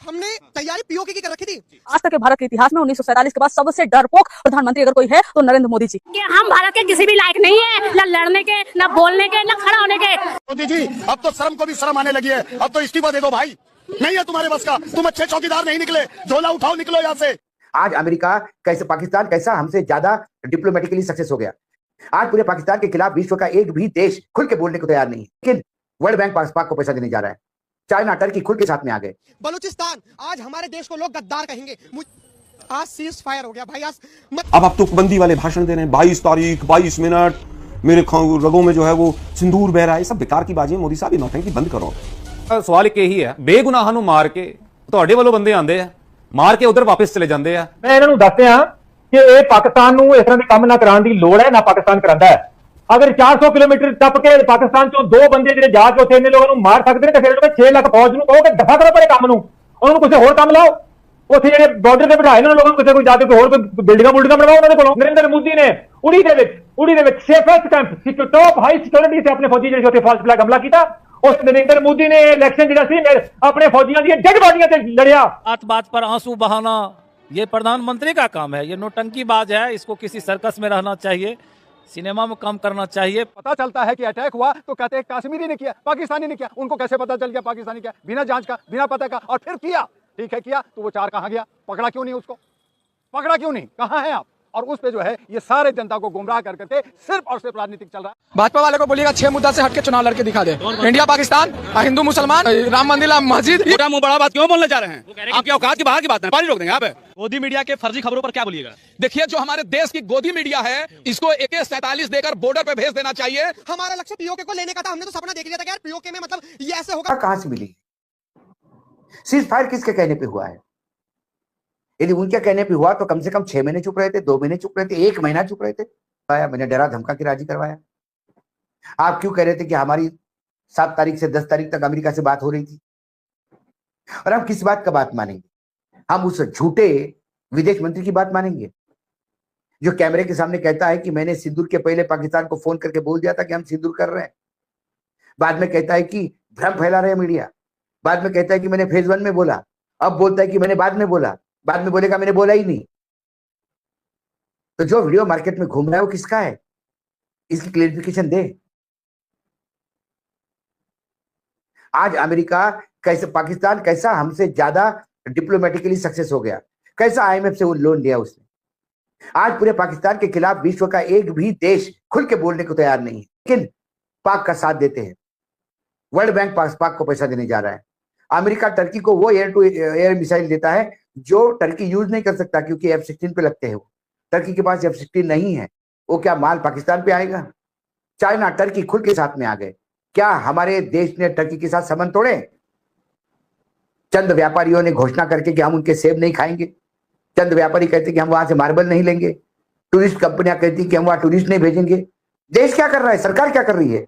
हमने तैयारी पीओके की कर रखी थी। आज तक के भारत के इतिहास में 1947 के बाद सबसे डरपोक प्रधानमंत्री अगर कोई है तो नरेंद्र मोदी जी। कि हम भारत के किसी भी लायक नहीं है, न लड़ने के, न बोलने के, न खड़ा होने के। मोदी जी अब तो शर्म को भी शर्म आने लगी है, अब तो इस्तीफा दे दो भाई, नहीं है तुम्हारे बस का, तुम अच्छे चौकीदार नहीं निकले, झोला उठाओ निकलो यहाँ से। आज अमेरिका कैसे पाकिस्तान कैसा हमसे ज्यादा डिप्लोमेटिकली सक्सेस हो गया। आज पूरे पाकिस्तान के खिलाफ विश्व का एक भी देश खुल के बोलने को तैयार नहीं है, लेकिन वर्ल्ड बैंक पाक को पैसा देने जा रहा है। चाइना टर्की खुल के साथ में आ गए। बलूचिस्तान, आज हमारे देश को लोग गद्दार कहेंगे। आज सीज फायर हो गया भाई। आज अब आप तुकबंदी वाले भाषण दे रहे हैं, 22 तारीख 22 मिनट मेरे रगों में जो है वो सिंदूर बह रहा है, सब बेकार की बाजी है। मोदी साहब नौटंकी बंद करो। सवाल एक यही है, बेगुनाह ਨੂੰ ਮਾਰ ਕੇ ਤੁਹਾਡੇ ਵੱਲੋਂ ਬੰਦੇ ਆਂਦੇ ਆ, ਮਾਰ ਕੇ ਉਧਰ ਵਾਪਸ ਚਲੇ ਜਾਂਦੇ ਆ। ਮੈਂ ਇਹਨਾਂ ਨੂੰ ਦੱਸਦੇ ਆ ਕਿ ਇਹ ਪਾਕਿਸਤਾਨ ਨੂੰ ਇਸ ਤਰ੍ਹਾਂ ਦੀ ਕੰਮ ਨਾ ਕਰਾਉਣ ਦੀ ਲੋੜ ਹੈ, ਨਾ ਪਾਕਿਸਤਾਨ ਕਰਾਂਦਾ ਹੈ। अगर 400 किलोमीटर टप के पाकिस्तान चो दो बंदे जो जाके उत्थे इन्ने लोगों मार सकते हैं, तो फिर 6 लाख फौज ਨੂੰ ਕਹੋ ਕਿ ਦਫਾ ਕਰੋ ਪਰੇ ਕੰਮ ਨੂੰ, ਉਹਨਾਂ ਨੂੰ ਕਿਸੇ ਹੋਰ ਕੰਮ ਲਾਓ। ਉੱਥੇ ਜਿਹੜੇ ਬਾਰਡਰ ਤੇ ਬਿਠਾਏ ਇਹਨਾਂ ਲੋਕਾਂ ਨੂੰ ਕਿਸੇ ਕੋਈ ਜਾ ਕੇ ਹੋਰ ਕੋਈ ਬਿਲਡਿੰਗਾਂ ਬਣਵਾਓ ਉਹਨਾਂ ਦੇ ਕੋਲੋਂ। ਨਰਿੰਦਰ ਮੋਦੀ ਨੇ ਉੜੀ ਦੇ ਵਿੱਚ ਸੇਫੈਸਟ ਕੈਂਪ ਟॉप हाई सिक्योरिटी से अपने फौजी ਜਿਹੜੇ ਉੱਥੇ ਫਾਲਸ ਫਲੈਗ ਹਮਲਾ ਕੀਤਾ, उस नरेंद्र मोदी ने इलेक्शन ਜਿਹੜਾ ਸੀ अपने फौजियों दी डेड बॉडीਆਂ ਤੇ लड़िया। बात पर आंसू बहाना ये प्रधानमंत्री का काम है, ये नौटंकीबाज है, इसको किसी सर्कस में रहना चाहिए, सिनेमा में काम करना चाहिए। पता चलता है कि अटैक हुआ तो कहते हैं कश्मीरी ने किया, पाकिस्तानी ने किया। उनको कैसे पता चल गया पाकिस्तानी क्या, बिना जांच का, बिना पता का, और फिर किया। ठीक है किया, तो वो 4 कहां गया? पकड़ा क्यों नहीं उसको? पकड़ा क्यों नहीं? कहां है आप? और उस पे जो है ये सारे जनता को गुमराह करके सिर्फ और सिर्फ राजनीतिक चल रहा है। भाजपा वाले को बोलिएगा 6 मुद्दा से हटके चुनाव लड़के दिखा दे। इंडिया पाकिस्तान, हिंदू मुसलमान, राम मंदिर, मस्जिद। छोटा मुंह बड़ा बात क्यों बोलने जा रहे हैं? आपकी औकात की बाहर की बात है, पानी रोक देंगे आप। गोदी मीडिया के फर्जी खबरों पर क्या बोलिएगा? देखिए, जो हमारे देश की गोदी मीडिया है इसको AK-47 देकर बॉर्डर पे भेज देना चाहिए। हमारा लक्ष्य पीओके को लेने का था। हमने तो सपना देख लिया था कि यार पीओके में मतलब ये ऐसे होगा। कहां से मिली सीज फायर? किसके कहने पे हुआ है? यदि उनके कहने पे हुआ तो कम से कम 6 महीने चुप रहे थे, 2 महीने चुप रहे थे, 1 महीना चुप रहे थे। मैंने डरा धमका के राजी करवाया। आप क्यों कह रहे थे कि हमारी 7 तारीख से 10 तारीख तक अमेरिका से बात हो रही थी? और हम किस बात का बात मानेंगे? हम उस झूठे विदेश मंत्री की बात मानेंगे जो कैमरे के सामने कहता है कि मैंने सिंदूर के पहले पाकिस्तान को फोन करके बोल दिया था कि हम सिंदूर कर रहे हैं। बाद में कहता है कि भ्रम फैला रहे मीडिया। बाद में कहता है कि मैंने फेज 1 में बोला, अब बोलता है कि मैंने बाद में बोला, बाद में बोलेगा मैंने बोला ही नहीं। तो जो वीडियो मार्केट में घूम रहा है वो किसका है? इसकी क्लैरिफिकेशन दे। आज अमेरिका कैसे, पाकिस्तान कैसा हमसे ज्यादा डिप्लोमेटिकली सक्सेस हो गया, कैसा IMF से वो लोन लिया उसने। आज पूरे पाकिस्तान के खिलाफ विश्व का एक भी देश खुल के बोलने को तैयार नहीं है, लेकिन पाक का साथ देते हैं। वर्ल्ड बैंक पाक को पैसा देने जा रहा है। अमेरिका टर्की को वो एयर टू एयर मिसाइल देता है जो टर्की यूज नहीं कर सकता क्योंकि F-16 पे लगते हैं। वो टर्की के पास F-16 नहीं है, वो क्या माल पाकिस्तान पे आएगा? चाइना टर्की खुल के साथ में आ गए। क्या हमारे देश ने टर्की के साथ संबंध तोड़े? चंद व्यापारियों ने घोषणा करके कि हम उनके सेब नहीं खाएंगे। चंद व्यापारी कहते कि हम वहां से मार्बल नहीं लेंगे। टूरिस्ट कंपनियां कहती कि हम वहां टूरिस्ट नहीं भेजेंगे। देश क्या कर रहा है? सरकार क्या कर रही है?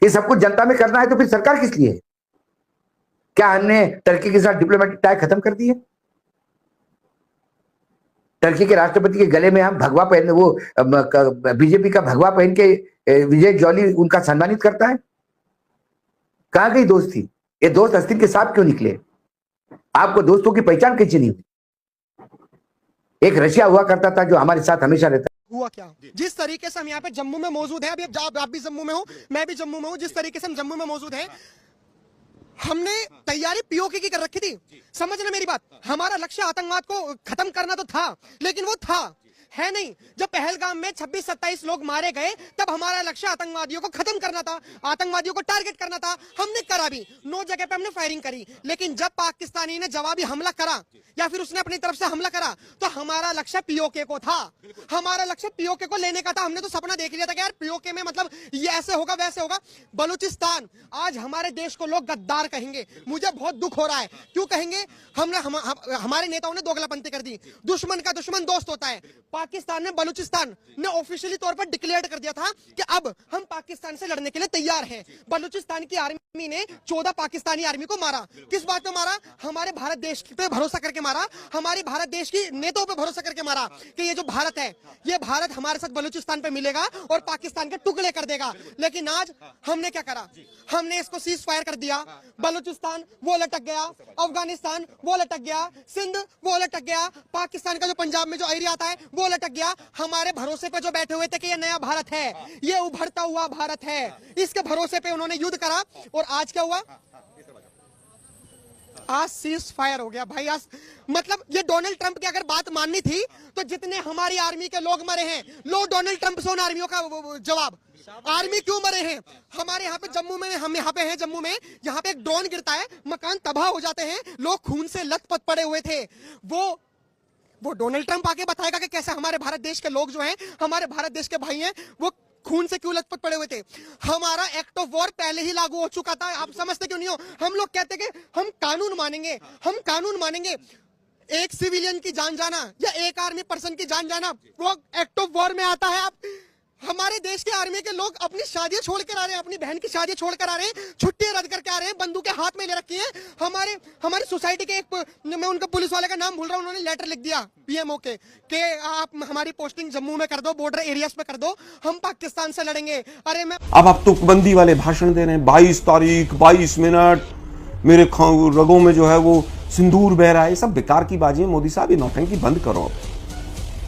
ये सब कुछ जनता में करना है तो फिर सरकार किस लिए है? क्या हमने टर्की के साथ डिप्लोमेटिक टाई खत्म कर दी है? टर्की के राष्ट्रपति के गले में हम भगवा पहन, वो बीजेपी का भगवा पहन के विजय जॉली उनका सम्मानित करता है। कहां गई दोस्ती? ये दोस्त अस्तिन के साथ क्यों निकले? आपको दोस्तों की पहचान कैसे नहीं हुई? एक रशिया हुआ करता था जो हमारे साथ हमेशा रहता। हुआ क्या? जिस तरीके से हम यहाँ पे जम्मू में मौजूद है, अभी आप भी जम्मू में हो, मैं भी जम्मू में हूँ, जिस तरीके से हम जम्मू में मौजूद है, हमने तैयारी पीओके की कर रखी थी। समझना मेरी बात, हमारा लक्ष्य आतंकवाद को खत्म करना तो था, लेकिन वो था है नहीं। जब पहलगाम में 26-27 लोग मारे गए तब हमारा लक्ष्य आतंकवादियों को खत्म करना था, आतंकवादियों को टारगेट करना था। हमने करा भी, 9 जगह पे हमने फायरिंग करी, लेकिन जब पाकिस्तानी ने जवाबी हमला करा या फिर उसने अपनी तरफ से हमला करा तो हमारा लक्ष्य पीओके को था। हमारा लक्ष्य पीओके को लेने का था। हमने तो सपना देख लिया था कि यार पीओके में मतलब ये ऐसे होगा वैसे होगा। बलूचिस्तान, आज हमारे देश को लोग गद्दार कहेंगे। मुझे बहुत दुख हो रहा है। क्यों कहेंगे? हमारे नेताओं ने दोगलापंथी कर दी। दुश्मन का दुश्मन दोस्त होता है। पाकिस्तान ने बलूचिस्तान ने ऑफिशियली तौर पर डिक्लेयर कर दिया था कि अब हम पाकिस्तान से लड़ने के लिए तैयार हैं। बलूचिस्तान की आर्मी ने 14 पाकिस्तानी आर्मी को मारा। किस बात पे मारा? हमारे भारत देश पे भरोसा करके मारा, हमारी भारत देश की नेताओं पे भरोसा करके मारा कि ये जो भारत है, ये भारत हमारे साथ बलूचिस्तान पे मिलेगा और पाकिस्तान के टुकड़े कर देगा। लेकिन आज हमने क्या करा? हमने इसको सीज फायर कर दिया। बलूचिस्तान वो लटक गया, अफगानिस्तान वो लटक गया, सिंध वो लटक गया, पाकिस्तान का जो पंजाब में जो एरिया आता है वो लटक गया। हमारे भरोसे पे जो बैठे हुए थे कि ये नया भारत है, ये उभरता हुआ भारत है, इसके भरोसे पे उन्होंने युद्ध करा और आज क्या हुआ? आज सीज फायर हो गया भाई। आज मतलब ये डोनाल्ड ट्रंप की अगर बात माननी थी तो जितने हमारी आर्मी के लोग मरे हैं, लो डोनाल्ड ट्रंप से उन आर्मियों का जवाब। आर्मी क्यों मरे हैं? हमारे यहाँ पे जम्मू में, हम यहाँ पे हैं जम्मू में, यहाँ पे एक ड्रोन गिरता है, मकान तबाह हो जाते हैं, लोग खून से लथपथ पड़े हुए थे। वो डोनाल्ड ट्रंप आके बताएगा कि कैसे हमारे भारत देश के लोग जो हैं, हमारे भारत देश के भाई हैं, वो खून से क्यों लथपथ पड़े हुए थे? हमारा एक्ट ऑफ वॉर पहले ही लागू हो चुका था। आप समझते क्यों नहीं हो? हम लोग कहते कि हम कानून मानेंगे, हम कानून मानेंगे। एक सिविलियन की जान जाना या एक आर्मी पर्सन की जान जाना वो एक्ट ऑफ वॉर में आता है। आप हमारे देश के आर्मी के लोग अपनी शादियां छोड़ कर आ रहे हैं, अपनी बहन की शादी छोड़ कर आ रहे हैं, छुट्टियां रद्द करके आ रहे हैं, बंदूकें हाथ में ले रखी हैं। हमारी सोसाइटी के एक, मैं उनका पुलिस वाले का नाम भूल रहा हूं, उन्होंने लेटर लिख दिया पीएमओ के कि आप हमारी पोस्टिंग जम्मू में कर दो, बॉर्डर एरियाज में कर दो, हम पाकिस्तान से लड़ेंगे। अरे मैं अब आप तुकबंदी वाले भाषण दे रहे हैं। 22 तारीख 22 मिनट मेरे रगों में जो है वो सिंदूर बह रहा है। ये सब बेकार की बाजी है। मोदी साहब ये नौटंकी बंद करो।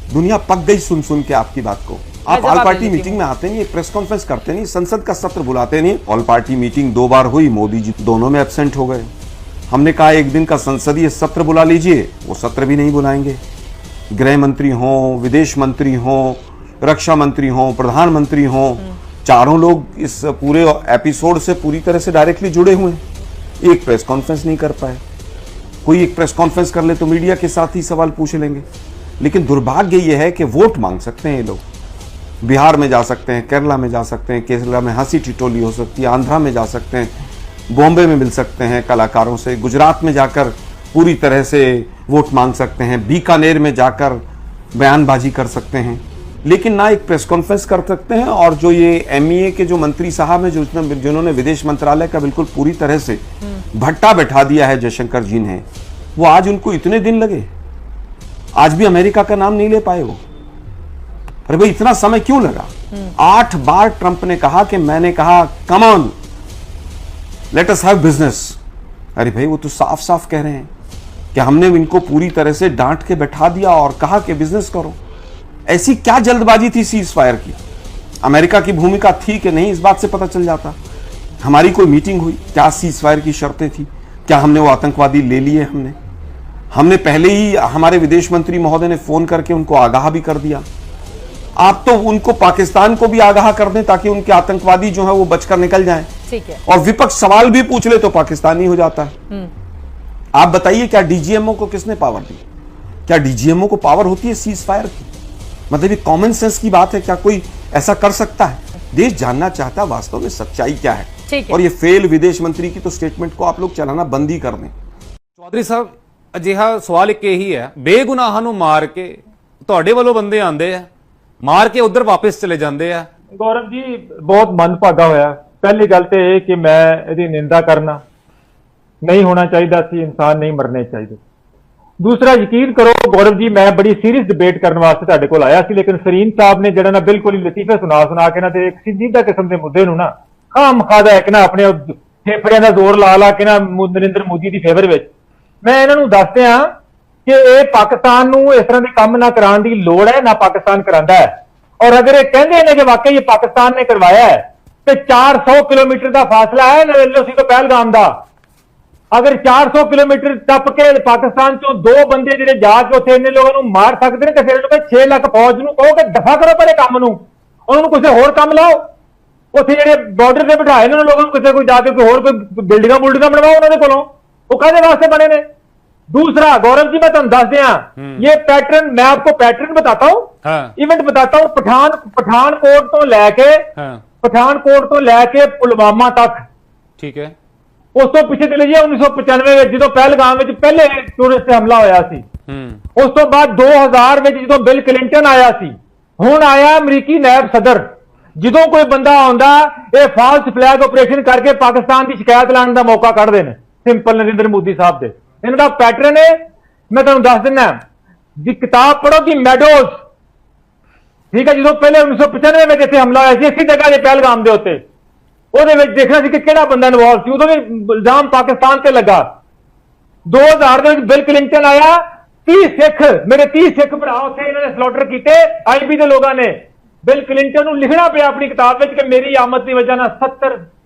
दुनिया पक गई सुन सुन के आपकी बात को। आप ऑल पार्टी मीटिंग में आते नहीं, प्रेस कॉन्फ्रेंस करते नहीं, संसद का सत्र बुलाते नहीं। ऑल पार्टी मीटिंग 2 बार हुई, मोदी जी दोनों में एब्सेंट हो गए। हमने कहा एक दिन का संसदीय सत्र बुला लीजिए, वो सत्र भी नहीं बुलाएंगे। गृह मंत्री हों, विदेश मंत्री हों, रक्षा मंत्री हों, प्रधानमंत्री हों, चारों लोग इस पूरे एपिसोड से पूरी तरह से डायरेक्टली जुड़े हुए हैं। एक प्रेस कॉन्फ्रेंस नहीं कर पाए। कोई एक प्रेस कॉन्फ्रेंस कर ले तो मीडिया के साथ ही सवाल पूछ लेंगे। लेकिन दुर्भाग्य यह है कि वोट मांग सकते हैं ये लोग। बिहार में जा सकते हैं, केरला में जा सकते हैं, केरला में हंसी ठिठोली हो सकती है, आंध्रा में जा सकते हैं, बॉम्बे में मिल सकते हैं कलाकारों से, गुजरात में जाकर पूरी तरह से वोट मांग सकते हैं, बीकानेर में जाकर बयानबाजी कर सकते हैं, लेकिन ना एक प्रेस कॉन्फ्रेंस कर सकते हैं। और जो ये एमईए के जो मंत्री साहब हैं, जिन्होंने विदेश मंत्रालय का बिल्कुल पूरी तरह से भट्टा बैठा दिया है जयशंकर जी ने, वो आज उनको इतने दिन लगे, आज भी अमेरिका का नाम नहीं ले पाए वो। अरे भाई इतना समय क्यों लगा? 8 बार ट्रंप ने कहा कि मैंने कहा come on let us have business. अरे भाई वो तो साफ साफ कह रहे हैं कि हमने इनको पूरी तरह से डांट के बैठा दिया और कहा कि बिजनेस करो। ऐसी क्या जल्दबाजी थी सीज फायर की? अमेरिका की भूमिका थी कि नहीं, इस बात से पता चल जाता। हमारी कोई मीटिंग हुई, क्या सीज फायर की शर्तें थी? क्या हमने वो आतंकवादी ले लिए? हमने पहले ही हमारे विदेश मंत्री महोदय ने फोन करके उनको आगाह भी कर दिया। आप तो उनको पाकिस्तान को भी आगाह कर दें ताकि उनके आतंकवादी जो है वो बचकर निकल जाएं। ठीक है। और विपक्ष सवाल भी पूछ ले तो पाकिस्तानी हो जाता है। आप बताइए क्या डीजीएमओ को किसने पावर दी? क्या डीजीएमओ को पावर होती है सीज फायर की? मतलब ये कॉमन सेंस की बात है, क्या कोई ऐसा कर सकता है? देश जानना चाहता है वास्तव में सच्चाई क्या है। और ये फेल विदेश मंत्री की तो स्टेटमेंट को आप लोग चलाना बंद ही कर दें। चौधरी साहब अजिहा सवाल एक यही है, बेगुनाहां नूं मार के ਤੁਹਾਡੇ ਵੱਲੋਂ ਬੰਦੇ ਆਂਦੇ ਆ, ਮਾਰ ਕੇ ਉਧਰ ਵਾਪਸ ਚਲੇ ਜਾਂਦੇ ਆ। गौरव जी बहुत मनभागा होया। पहली गल तो यह कि मैं इसकी निंदा करना नहीं होना चाहिए सी, इंसान नहीं मरने चाहिए। दूसरा यकीन करो गौरव जी, मैं बड़ी सीरीयस डिबेट करने वास्ते तुहाडे कोल आया सी, लेकिन सरीन साहब ने जिहड़ा ना बिल्कुल ही लतीफे सुना सुना के ना ते एक संजीदा किस्म के मुद्दे नूं ना खामखादा एक ना अपने फेफड़ियां दा जोर ला ला के ना नरेंद्र मोदी दी फेवर विच मैं इन्हां नूं दस दियां कि यह पाकिस्तान नूं इस तरह के काम ना कराउण दी लोड़ है, ना पाकिस्तान करांदा है। और अगर ये कहते हैं कि वाकई ये पाकिस्तान ने करवाया है तो 400 किलोमीटर का फासला है एलओसी तो पहलगाम का। अगर 400 किलोमीटर टप के पाकिस्तान चो 2 बंदे जिहड़े जाके उत्थे इन्ने लोगों को मार सकते हैं तो फिर 6 लाख फौज नूं कहो कि दफा करो पहले काम नूं, उन्होंने कुछ होर काम लाओ। उत्थे जिहड़े बॉर्डर से बिठाए इन्होंने लोगों को कोई जाके कोई होर कोई बिल्डिंगां बुल्डिंगां बनवाओ उन्होंने कोलों, वो काहदे वास्ते बने ने। दूसरा गौरव जी मैं तुम दस दिया ये पैटर्न, मैं आपको पैटर्न बताता हूँ। हाँ। इवेंट बताता हूँ पठानकोट तो लैके पुलवामा तक। ठीक है। ਉਸ ਤੋਂ ਪਿੱਛੇ ਚਲੇ ਜਾਈਏ 1995 ਵਿੱਚ ਜਦੋਂ ਪਹਿਲਗਾਮ ਵਿੱਚ ਪਹਿਲੇ ਟੂਰਿਸਟ ਹਮਲਾ ਹੋਇਆ ਸੀ। ਉਸ ਤੋਂ ਬਾਅਦ 2000 ਵਿੱਚ ਜਦੋਂ ਬਿਲ ਕਲਿੰਟਨ ਆਇਆ ਸੀ। ਹੁਣ ਆਇਆ ਅਮਰੀਕੀ ਨਾਇਬ ਸਦਰ। ਜਦੋਂ ਕੋਈ ਬੰਦਾ ਆਉਂਦਾ ਇਹ ਫਾਲਸ ਫਲੈਗ ਆਪਰੇਸ਼ਨ ਕਰਕੇ ਪਾਕਿਸਤਾਨ ਦੀ ਸ਼ਿਕਾਇਤ ਲਾਉਣ ਦਾ ਮੌਕਾ ਕੱਢਦੇ ਨੇ। ਸਿੰਪਲ ਨਰਿੰਦਰ ਮੋਦੀ ਸਾਹਿਬ ਦੇ ਇਹਨਾਂ ਦਾ ਪੈਟਰਨ ਹੈ। ਮੈਂ ਤੁਹਾਨੂੰ ਦੱਸ ਦਿੰਦਾ ਜੀ, ਕਿਤਾਬ ਪੜ੍ਹੋ ਕਿ ਮੈਡੋਜ਼, ਠੀਕ ਹੈ, ਜਦੋਂ ਪਹਿਲੇ 1995 ਵਿੱਚ ਇੱਥੇ ਹਮਲਾ ਹੋਇਆ ਸੀ ਇਸੇ ਜਗ੍ਹਾ ਦੇ ਪਹਿਲਗਾਮ ਦੇ ਉੱਤੇ, ਉਹਦੇ ਵਿੱਚ ਦੇਖਣਾ ਸੀ ਕਿ ਕਿਹੜਾ ਬੰਦਾ ਇਨਵੋਲਵ ਸੀ। ਉਦੋਂ ਵੀ ਇਲਜ਼ਾਮ ਪਾਕਿਸਤਾਨ ਤੇ ਲੱਗਾ। 2000 ਦੇ ਵਿੱਚ ਬਿਲ ਕਲਿੰਟਨ ਆਇਆ, 30 ਸਿੱਖ ਮੇਰੇ 30 ਸਿੱਖ ਭਰਾ ਉੱਥੇ ਇਹਨਾਂ ਨੇ ਸਲੌਟਰ ਕੀਤੇ ਆਈਬੀ ਦੇ ਲੋਕਾਂ ਨੇ। ਬਿਲ ਕਲਿੰਟਨ ਨੂੰ ਲਿਖਣਾ ਪਿਆ ਆਪਣੀ ਕਿਤਾਬ ਵਿੱਚ ਕਿ ਮੇਰੀ ਆਮਦ ਦੀ ਵਜ੍ਹਾ ਨਾਲ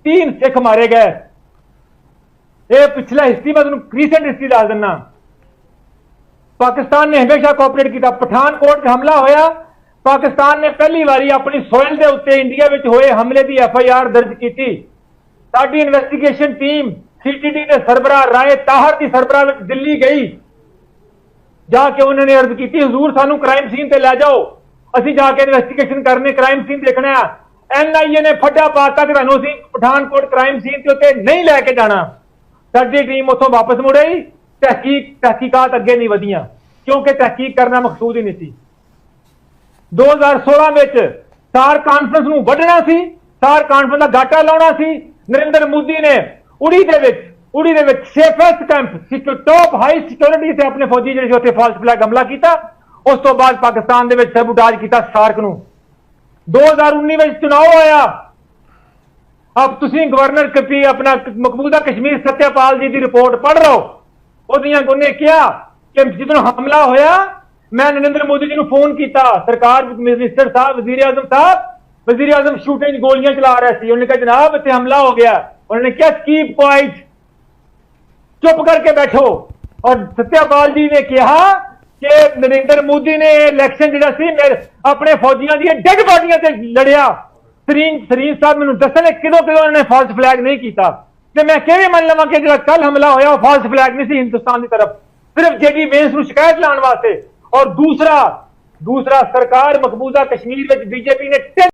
3 ਸਿੱਖ ਮਾਰੇ ਗਏ। ਇਹ ਪਿਛਲਾ ਹਿਸਟਰੀ ਮੈਂ ਤੁਹਾਨੂੰ ਰੀਸੈਂਟ ਹਿਸਟਰੀ ਦੱਸ ਦਿੰਦਾ। ਪਾਕਿस्तान ने हमेशा कोऑपरेट किया। पठानकोट हमला होया, पाकिस्तान ने पहली बारी अपनी सोयल के उत्ते इंडिया में होए हमले की FIR दर्ज की। साडी इन्वेस्टिगेशन टीम CTD के सरबराह राय ताहर की सरबराह में दिल्ली गई, जाके उन्होंने अर्ज की हजूर सानू क्राइम सीन ते लै जाओ, असीं जाके इन्वेस्टिगेशन करने, क्राइम सीन देखना। NIA ने फड्डा पाता कि तुहानू असीं पठानकोट क्राइम सीन के उत्ते नहीं लैके जाना। साडी टीम उत्थों वापस मुड़ आई। तहकीकात अगे नहीं वधियां क्योंकि तहकीक करना मकसूद ही नहीं थी। 2016 में सार कॉन्फ्रेंस नूं वढना सी, सार कॉन्फ्रेंस का गाटा लाउणा सी। नरेंद्र मोदी ने उड़ी दे विच safest camp top high security से अपने फौजी जिहड़े उत्थे फॉल्स फ्लैग हमला किया। उस तो बाद पाकिस्तान दे विच सबुटाज किया सार्क नूं। 2019 में चुनाव आया। अब तुसीं गवर्नर कपी अपना मकबूजा कश्मीर सत्यपाल जी की रिपोर्ट पढ़ रहे हो। उन्हें कहा कि जिदों हमला होया मैं नरेंद्र मोदी जी को फोन किया, सरकार मिनिस्टर साहब वजीर आजम साहब, वजीर आजम शूटिंग गोलियां चला रहे थे। उन्होंने कहा जनाब इतने हमला हो गया। उन्होंने क्या कीप क्वाइट, चुप करके बैठो। और सत्यपाल जी ने कहा कि नरेंद्र मोदी ने इलेक्शन जो अपने फौजियों की डेड बॉडियां से लड़िया। सरीन साहब मैंने दसन किदों उन्होंने फॉल्स फ्लैग नहीं किया। तो मैं किवें मन लवां कि जो कल हमला होया वो फॉल्स फ्लैग नहीं सी हिंदुस्तान की तरफ, सिर्फ जेडी वेंस नूं शिकायत लाने वास्ते। और दूसरा सरकार मकबूजा कश्मीर में बीजेपी ने